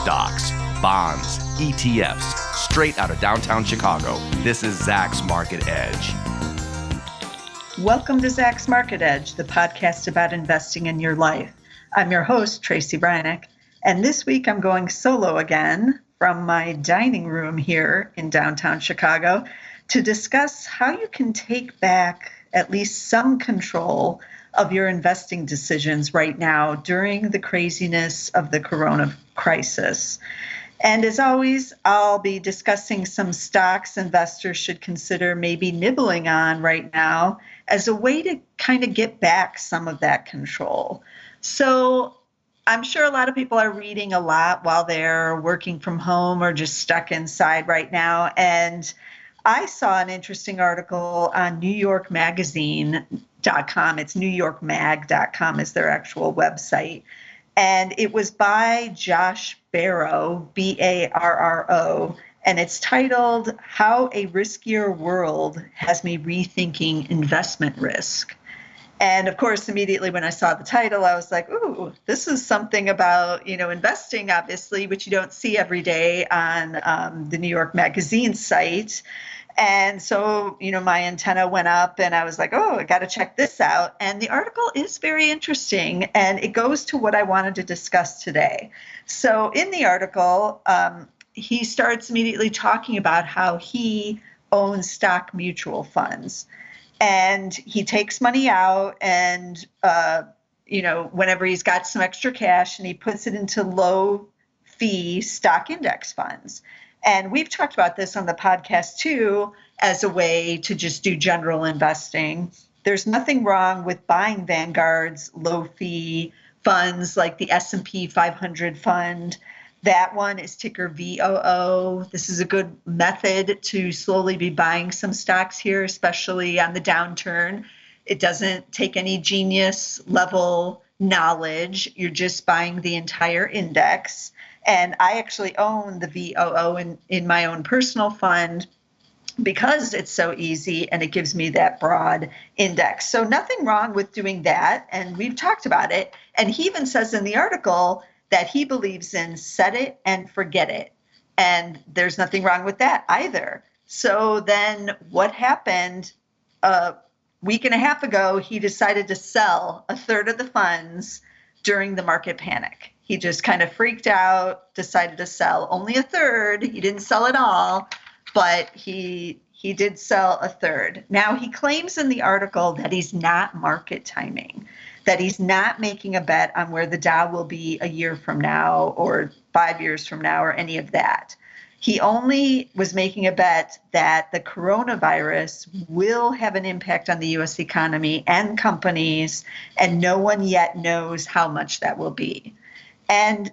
Stocks, bonds, ETFs, straight out of downtown Chicago. This is Zach's Market Edge. Welcome to Zach's Market Edge, the podcast about investing in your life. I'm your host, Tracy Brynick, and this week I'm going solo again from my dining room here in downtown Chicago to discuss how you can take back at least some control of your investing decisions right now during the craziness of the corona crisis. And as always, I'll be discussing some stocks investors should consider maybe nibbling on right now as a way to kind of get back some of that control. So I'm sure a lot of people are reading a lot while they're working from home or just stuck inside right now. And I saw an interesting article on NewYorkMagazine.com. It's NewYorkMag.com is their actual website. And it was by Josh Barro, Barro, and it's titled, How a Riskier World Has Me Rethinking Investment Risk. And of course, immediately when I saw the title, I was like, ooh, this is something about, investing, obviously, which you don't see every day on the New York Magazine site. And so, my antenna went up and I was like, oh, I got to check this out. And the article is very interesting and it goes to what I wanted to discuss today. So in the article, he starts immediately talking about how he owns stock mutual funds. And he takes money out and, whenever he's got some extra cash and he puts it into low fee stock index funds. And we've talked about this on the podcast too, as a way to just do general investing. There's nothing wrong with buying Vanguard's low fee funds like the S&P 500 fund. That one is ticker VOO. This is a good method to slowly be buying some stocks here, especially on the downturn. It doesn't take any genius level knowledge. You're just buying the entire index. And I actually own the VOO in my own personal fund because it's so easy and it gives me that broad index. So nothing wrong with doing that. And we've talked about it. And he even says in the article that he believes in set it and forget it. And there's nothing wrong with that either. So then what happened a week and a half ago, he decided to sell a third of the funds during the market panic. He just kind of freaked out, decided to sell only a third. He didn't sell it all, but he did sell a third. Now, he claims in the article that he's not market timing, that he's not making a bet on where the Dow will be a year from now or 5 years from now or any of that. He only was making a bet that the coronavirus will have an impact on the U.S. economy and companies, and no one yet knows how much that will be. And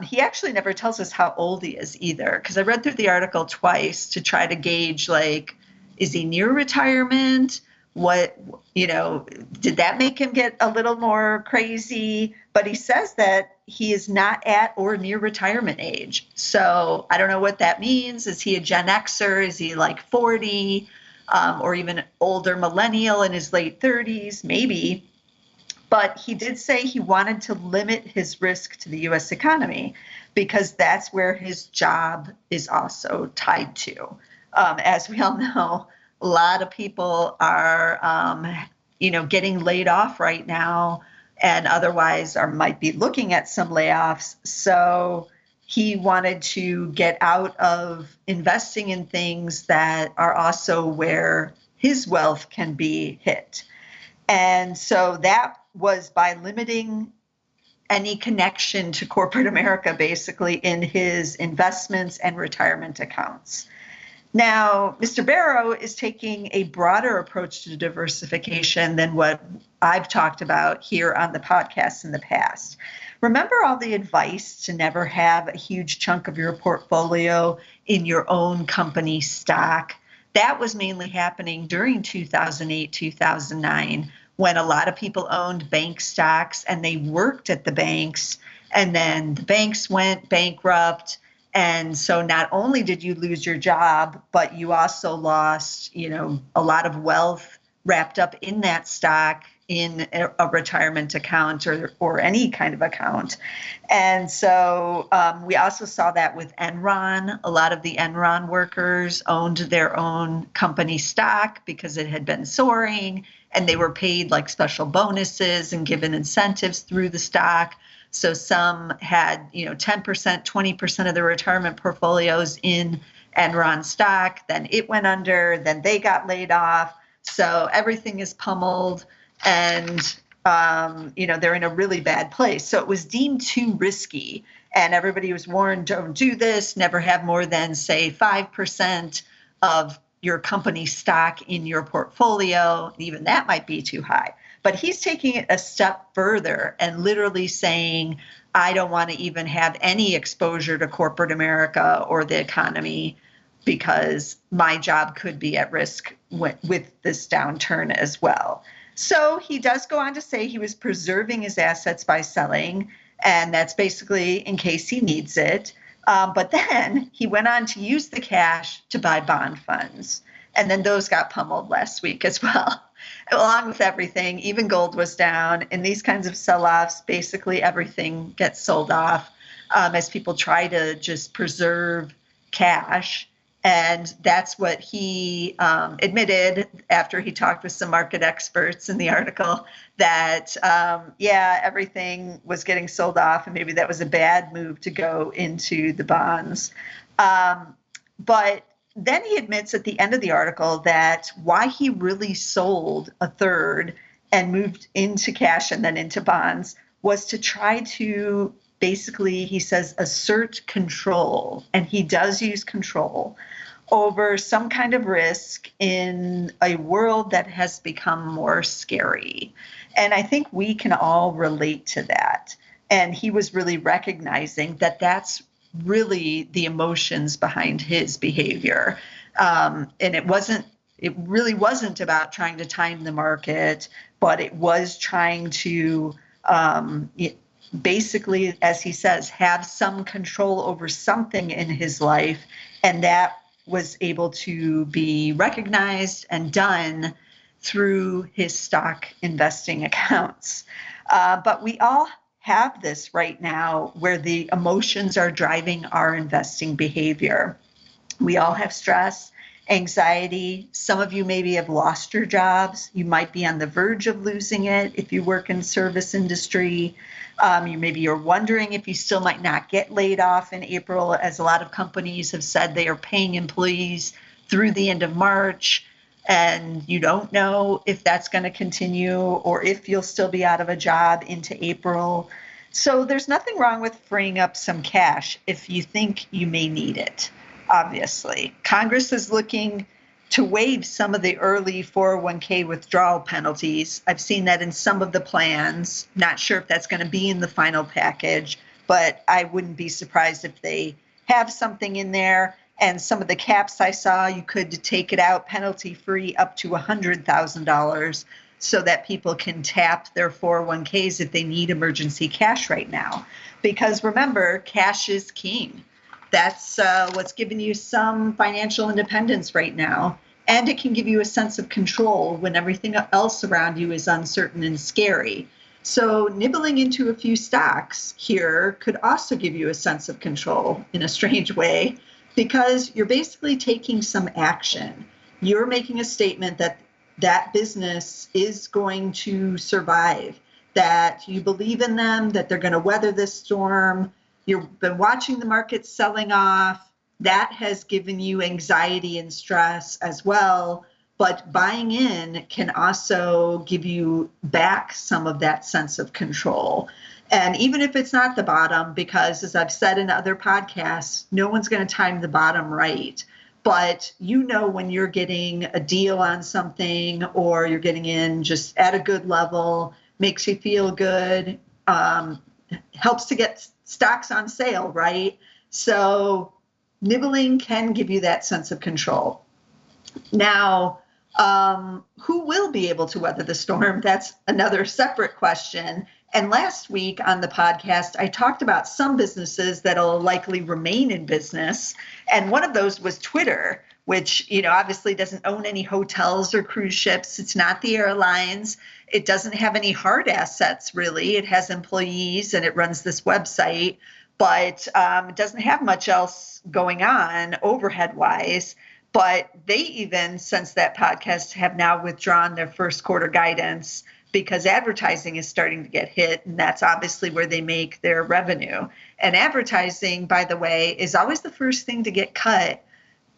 he actually never tells us how old he is either, because I read through the article twice to try to gauge, is he near retirement? What, did that make him get a little more crazy? But he says that he is not at or near retirement age. So I don't know what that means. Is he a Gen Xer? Is he 40 or even older millennial in his late 30s? Maybe. But he did say he wanted to limit his risk to the U.S. economy because that's where his job is also tied to. As we all know, a lot of people are, getting laid off right now and otherwise might be looking at some layoffs. So he wanted to get out of investing in things that are also where his wealth can be hit. And so that was by limiting any connection to corporate America, basically, in his investments and retirement accounts. Now, Mr. Barro is taking a broader approach to diversification than what I've talked about here on the podcast in the past. Remember all the advice to never have a huge chunk of your portfolio in your own company stock? That was mainly happening during 2008, 2009, when a lot of people owned bank stocks and they worked at the banks, and then the banks went bankrupt. And so not only did you lose your job, but you also lost, a lot of wealth wrapped up in that stock, in a retirement account or any kind of account. And so we also saw that with Enron. A lot of the Enron workers owned their own company stock because it had been soaring, and they were paid like special bonuses and given incentives through the stock. So some had, 10%, 20% of their retirement portfolios in Enron stock. Then it went under, then they got laid off. So everything is pummeled, and they're in a really bad place. So it was deemed too risky, and everybody was warned, don't do this, never have more than, say, 5% of your company stock in your portfolio. Even that might be too high. But he's taking it a step further and literally saying, I don't want to even have any exposure to corporate America or the economy because my job could be at risk with this downturn as well. So he does go on to say he was preserving his assets by selling, and that's basically in case he needs it. But then he went on to use the cash to buy bond funds. And then those got pummeled last week as well. Along with everything, even gold was down. In these kinds of sell-offs, basically everything gets sold off as people try to just preserve cash. And that's what he admitted after he talked with some market experts in the article, that, everything was getting sold off, and maybe that was a bad move to go into the bonds. But then he admits at the end of the article that why he really sold a third and moved into cash and then into bonds was to try to basically, he says, assert control, and he does use control over some kind of risk in a world that has become more scary. And I think we can all relate to that. And he was really recognizing that that's really the emotions behind his behavior. And it really wasn't about trying to time the market, but it was trying to basically, as he says, have some control over something in his life. And that was able to be recognized and done through his stock investing accounts. But we all have this right now where the emotions are driving our investing behavior. We all have stress, anxiety. Some of you maybe have lost your jobs. You might be on the verge of losing it if you work in service industry. You're wondering if you still might not get laid off in April, as a lot of companies have said they are paying employees through the end of March. And you don't know if that's going to continue or if you'll still be out of a job into April. So there's nothing wrong with freeing up some cash if you think you may need it, obviously. Congress is looking to waive some of the early 401k withdrawal penalties. I've seen that in some of the plans. Not sure if that's going to be in the final package, but I wouldn't be surprised if they have something in there. And some of the caps I saw, you could take it out penalty-free up to $100,000 so that people can tap their 401ks if they need emergency cash right now. Because remember, cash is king. That's what's giving you some financial independence right now. And it can give you a sense of control when everything else around you is uncertain and scary. So nibbling into a few stocks here could also give you a sense of control in a strange way, because you're basically taking some action. You're making a statement that that business is going to survive, that you believe in them, that they're going to weather this storm. You've been watching the market selling off. That has given you anxiety and stress as well. But buying in can also give you back some of that sense of control. And even if it's not the bottom, because as I've said in other podcasts, no one's going to time the bottom right. But when you're getting a deal on something or you're getting in just at a good level, makes you feel good, helps to get stocks on sale, right? So nibbling can give you that sense of control. Now, who will be able to weather the storm? That's another separate question. And last week on the podcast, I talked about some businesses that will likely remain in business. And one of those was Twitter, which, obviously doesn't own any hotels or cruise ships. It's not the airlines. It doesn't have any hard assets, really. It has employees and it runs this website, but it doesn't have much else going on overhead-wise. But they even, since that podcast, have now withdrawn their first quarter guidance because advertising is starting to get hit, and that's obviously where they make their revenue. And advertising, by the way, is always the first thing to get cut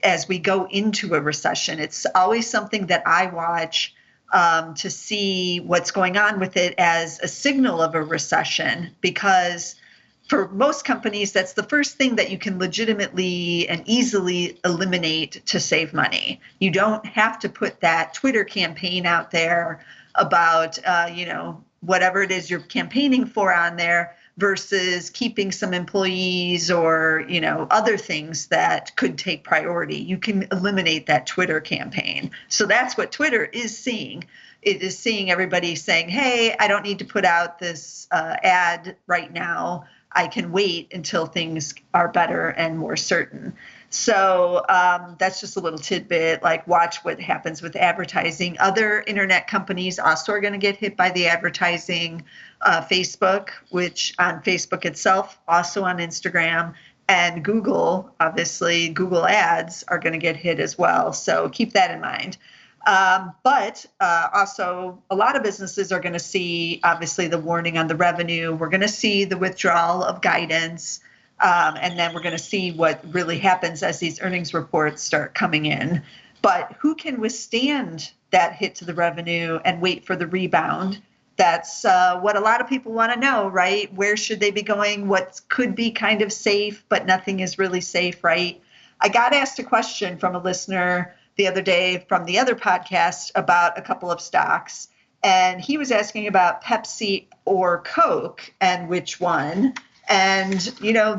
as we go into a recession. It's always something that I watch to see what's going on with it as a signal of a recession, because for most companies, that's the first thing that you can legitimately and easily eliminate to save money. You don't have to put that Twitter campaign out there about, whatever it is you're campaigning for on there versus keeping some employees or, other things that could take priority. You can eliminate that Twitter campaign. So that's what Twitter is seeing. It is seeing everybody saying, hey, I don't need to put out this ad right now. I can wait until things are better and more certain. So that's just a little tidbit, like watch what happens with advertising. Other internet companies also are going to get hit by the advertising. Facebook, which on Facebook itself, also on Instagram, and Google, obviously, Google ads are going to get hit as well. So keep that in mind. But also a lot of businesses are going to see, obviously, the warning on the revenue. We're going to see the withdrawal of guidance. And then we're going to see what really happens as these earnings reports start coming in. But who can withstand that hit to the revenue and wait for the rebound? That's what a lot of people want to know, right? Where should they be going? What could be kind of safe, but nothing is really safe, right? I got asked a question from a listener the other day from the other podcast about a couple of stocks. And he was asking about Pepsi or Coke and which one. And,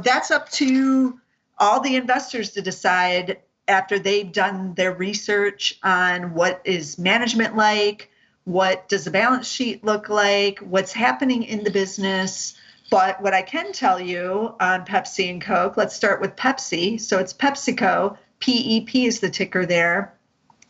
that's up to all the investors to decide after they've done their research on what is management like, what does the balance sheet look like, what's happening in the business. But what I can tell you on Pepsi and Coke, let's start with Pepsi. So it's PepsiCo. PEP is the ticker there.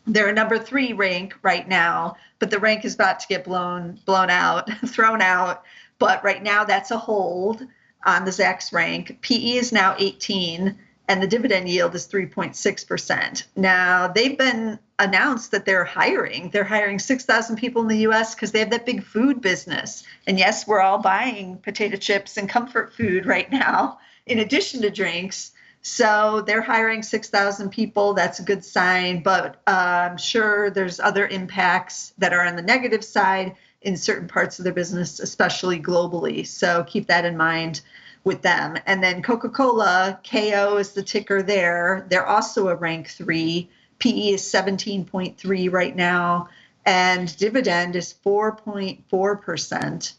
They're a number 3 rank right now, but the rank is about to get blown out, thrown out. But right now that's a hold on the Zacks rank. PE is now 18, and the dividend yield is 3.6%. Now, they've been announced that they're hiring. They're hiring 6,000 people in the U.S. because they have that big food business. And yes, we're all buying potato chips and comfort food right now, in addition to drinks. So they're hiring 6,000 people. That's a good sign. But I'm sure there's other impacts that are on the negative side in certain parts of their business, especially globally. So keep that in mind with them. And then Coca-Cola, KO is the ticker there. They're also a rank 3. PE is 17.3 right now, and dividend is 4.4%.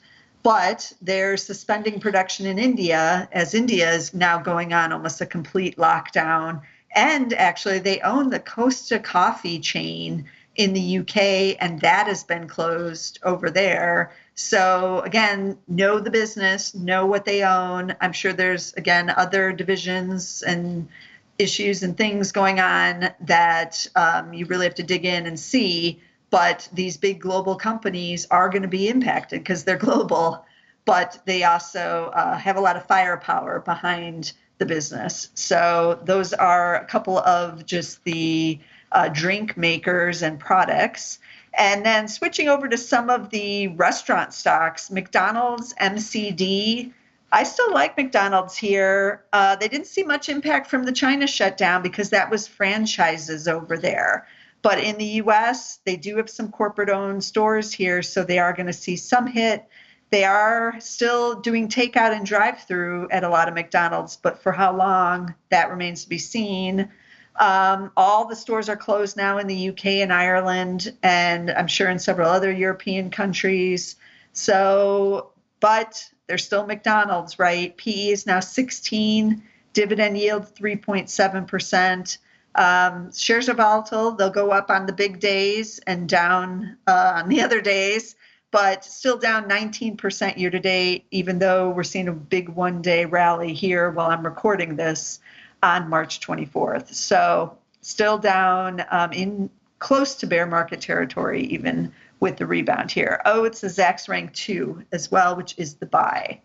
But they're suspending production in India, as India is now going on almost a complete lockdown. And actually, they own the Costa Coffee chain in the UK, and that has been closed over there. So again, know the business, know what they own. I'm sure there's, again, other divisions and issues and things going on that you really have to dig in and see. But these big global companies are going to be impacted because they're global, but they also have a lot of firepower behind the business. So those are a couple of just the drink makers and products. And then switching over to some of the restaurant stocks, McDonald's, MCD. I still like McDonald's here. They didn't see much impact from the China shutdown because that was franchises over there. But in the U.S., they do have some corporate-owned stores here, so they are going to see some hit. They are still doing takeout and drive-through at a lot of McDonald's, but for how long, that remains to be seen. All the stores are closed now in the UK and Ireland, and I'm sure in several other European countries. So, but they're still McDonald's, right? PE is now 16, dividend yield 3.7%. Shares are volatile. They'll go up on the big days and down on the other days, but still down 19% year to date, even though we're seeing a big one-day rally here while I'm recording this on March 24th. So still down in close to bear market territory, even with the rebound here. Oh, it's the Zacks rank 2 as well, which is the buy.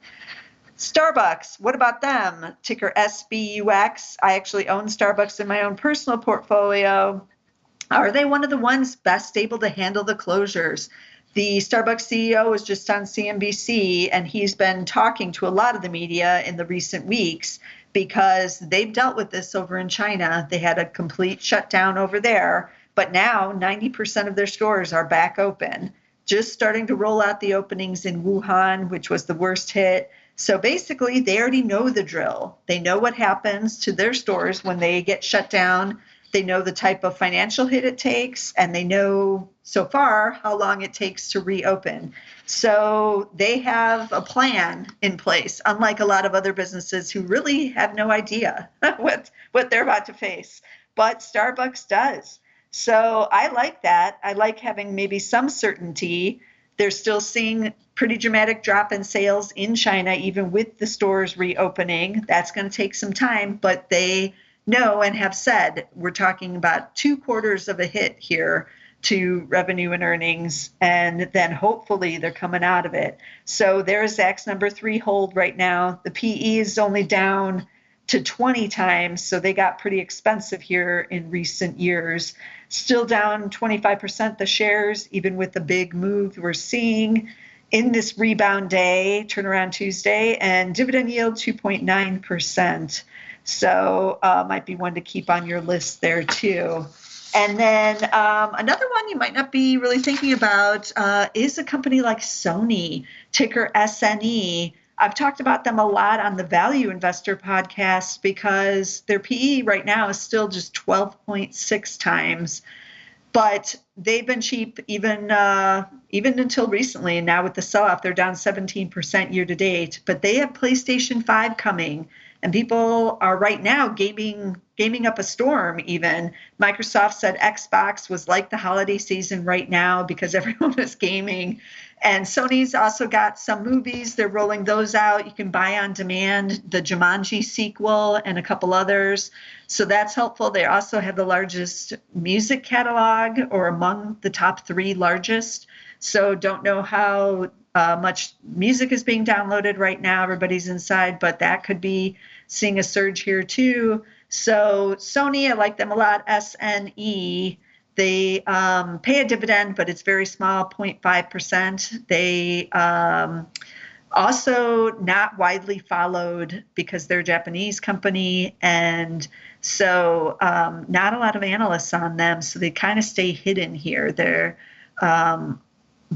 Starbucks, what about them? Ticker SBUX. I actually own Starbucks in my own personal portfolio. Are they one of the ones best able to handle the closures? The Starbucks CEO was just on CNBC, and he's been talking to a lot of the media in the recent weeks because they've dealt with this over in China. They had a complete shutdown over there, but now 90% of their stores are back open, just starting to roll out the openings in Wuhan, which was the worst hit. So basically, they already know the drill. They know what happens to their stores when they get shut down. They know the type of financial hit it takes, and they know so far how long it takes to reopen. So they have a plan in place, unlike a lot of other businesses who really have no idea what they're about to face. But Starbucks does. So I like that. I like having maybe some certainty. They're still seeing pretty dramatic drop in sales in China, even with the stores reopening. That's going to take some time, but they know and have said we're talking about 2 quarters of a hit here to revenue and earnings, and then hopefully they're coming out of it. So there's Zacks number 3 hold right now. The PE is only down to 20 times, so they got pretty expensive here in recent years. Still down 25% the shares, even with the big move we're seeing in this rebound day, turnaround Tuesday, and dividend yield 2.9%. So might be one to keep on your list there too. And then another one you might not be really thinking about is a company like Sony, ticker SNE. I've talked about them a lot on the Value Investor podcast because their PE right now is still just 12.6 times. But they've been cheap even until recently. And now with the sell-off, they're down 17% year to date. But they have PlayStation 5 coming. And people are right now gaming up a storm even. Microsoft said Xbox was like the holiday season right now because everyone was gaming. And Sony's also got some movies. They're rolling those out. You can buy on demand, the Jumanji sequel and a couple others. So that's helpful. They also have the largest music catalog, or among the top 3 largest. So don't know how much music is being downloaded right now. Everybody's inside, but that could be seeing a surge here too. So Sony, I like them a lot. SNE, they pay a dividend, but it's very small, 0.5%. They also not widely followed because they're a Japanese company. And so not a lot of analysts on them. So they kind of stay hidden here. They're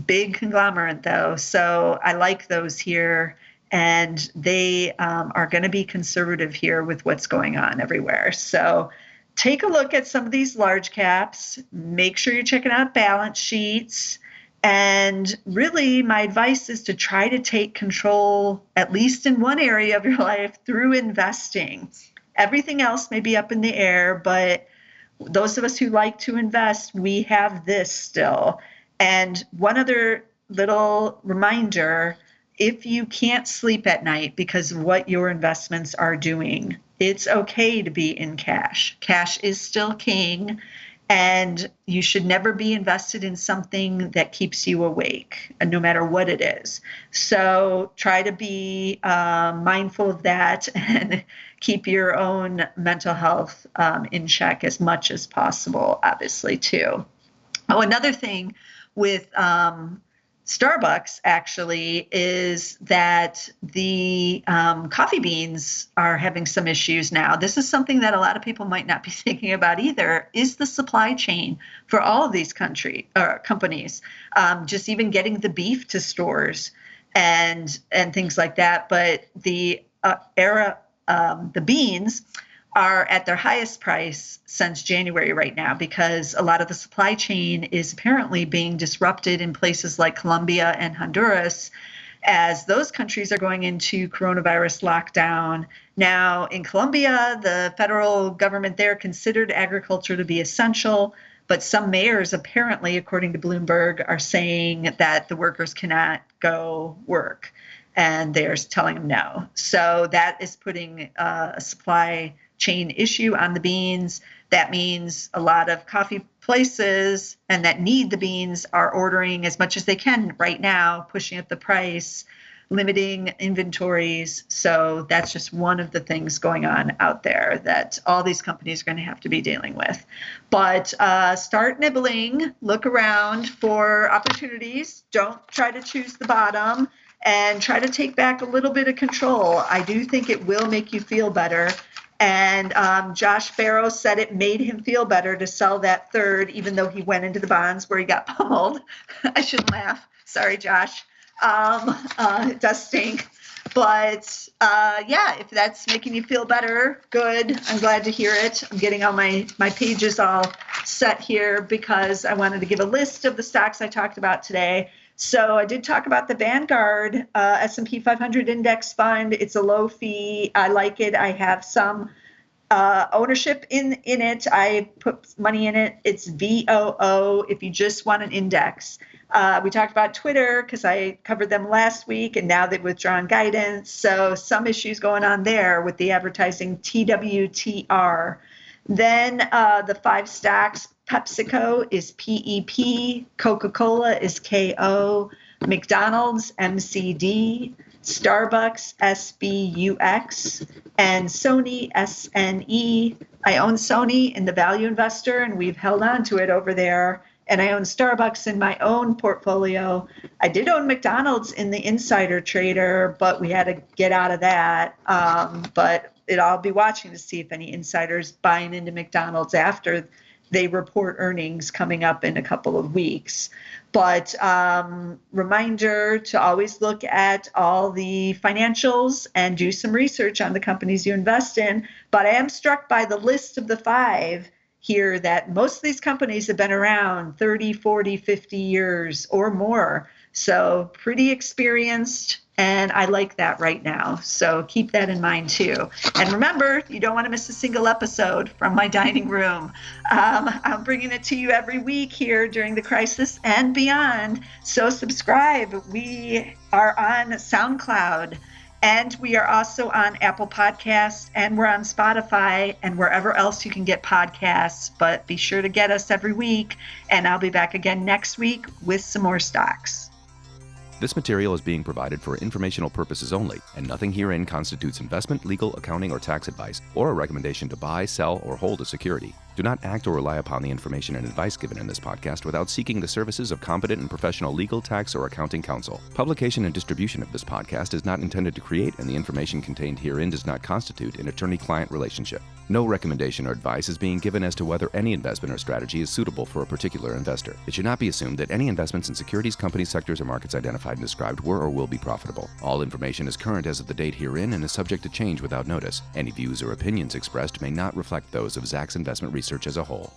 big conglomerate though. So I like those here. And they are going to be conservative here with what's going on everywhere. So take a look at some of these large caps. Make sure you're checking out balance sheets. And really, my advice is to try to take control, at least in one area of your life, through investing. Everything else may be up in the air, but those of us who like to invest, we have this still. And one other little reminder, if you can't sleep at night because of what your investments are doing, it's okay to be in cash. Cash is still king, and you should never be invested in something that keeps you awake, no matter what it is. So try to be mindful of that and keep your own mental health in check as much as possible, obviously, too. Oh, another thing with Starbucks actually is that the coffee beans are having some issues now. This is something that a lot of people might not be thinking about either, is the supply chain for all of these companies, just even getting the beef to stores and things like that. But the beans are at their highest price since January right now because a lot of the supply chain is apparently being disrupted in places like Colombia and Honduras as those countries are going into coronavirus lockdown. Now, in Colombia, the federal government there considered agriculture to be essential, but some mayors apparently, according to Bloomberg, are saying that the workers cannot go work, and they're telling them no. So that is putting a supply chain issue on the beans. That means a lot of coffee places and that need the beans are ordering as much as they can right now, pushing up the price, limiting inventories. So that's just one of the things going on out there that all these companies are going to have to be dealing with. But start nibbling, look around for opportunities. Don't try to choose the bottom and try to take back a little bit of control. I do think it will make you feel better. And Josh Barrow said it made him feel better to sell that third, even though he went into the bonds where he got pummeled. I shouldn't laugh. Sorry, Josh. It does stink. But yeah, if that's making you feel better, good. I'm glad to hear it. I'm getting all my pages all set here because I wanted to give a list of the stocks I talked about today. So I did talk about the Vanguard S&P 500 index fund. It's a low fee. I like it. I have some ownership in it. I put money in it. It's VOO if you just want an index. We talked about Twitter because I covered them last week, and now they've withdrawn guidance. So some issues going on there with the advertising TWTR. Then the 5 stocks, PepsiCo is PEP, Coca-Cola is KO, McDonald's MCD, Starbucks SBUX, and Sony SNE. I own Sony in the Value Investor, and we've held on to it over there. And I own Starbucks in my own portfolio. I did own McDonald's in the Insider Trader, but we had to get out of that. But I'll be watching to see if any insiders buying into McDonald's after they report earnings coming up in a couple of weeks. But reminder to always look at all the financials and do some research on the companies you invest in. But I am struck by the list of the 5 here that most of these companies have been around 30, 40, 50 years or more. So pretty experienced, and I like that right now. So keep that in mind too. And remember, you don't want to miss a single episode from my dining room. I'm bringing it to you every week here during the crisis and beyond. So subscribe. We are on SoundCloud. And we are also on Apple Podcasts, and we're on Spotify and wherever else you can get podcasts. But be sure to get us every week, and I'll be back again next week with some more stocks. This material is being provided for informational purposes only, and nothing herein constitutes investment, legal, accounting, or tax advice, or a recommendation to buy, sell, or hold a security. Do not act or rely upon the information and advice given in this podcast without seeking the services of competent and professional legal, tax, or accounting counsel. Publication and distribution of this podcast is not intended to create, and the information contained herein does not constitute an attorney-client relationship. No recommendation or advice is being given as to whether any investment or strategy is suitable for a particular investor. It should not be assumed that any investments in securities, companies, sectors, or markets identified and described were or will be profitable. All information is current as of the date herein and is subject to change without notice. Any views or opinions expressed may not reflect those of Zacks Investment Research as a whole.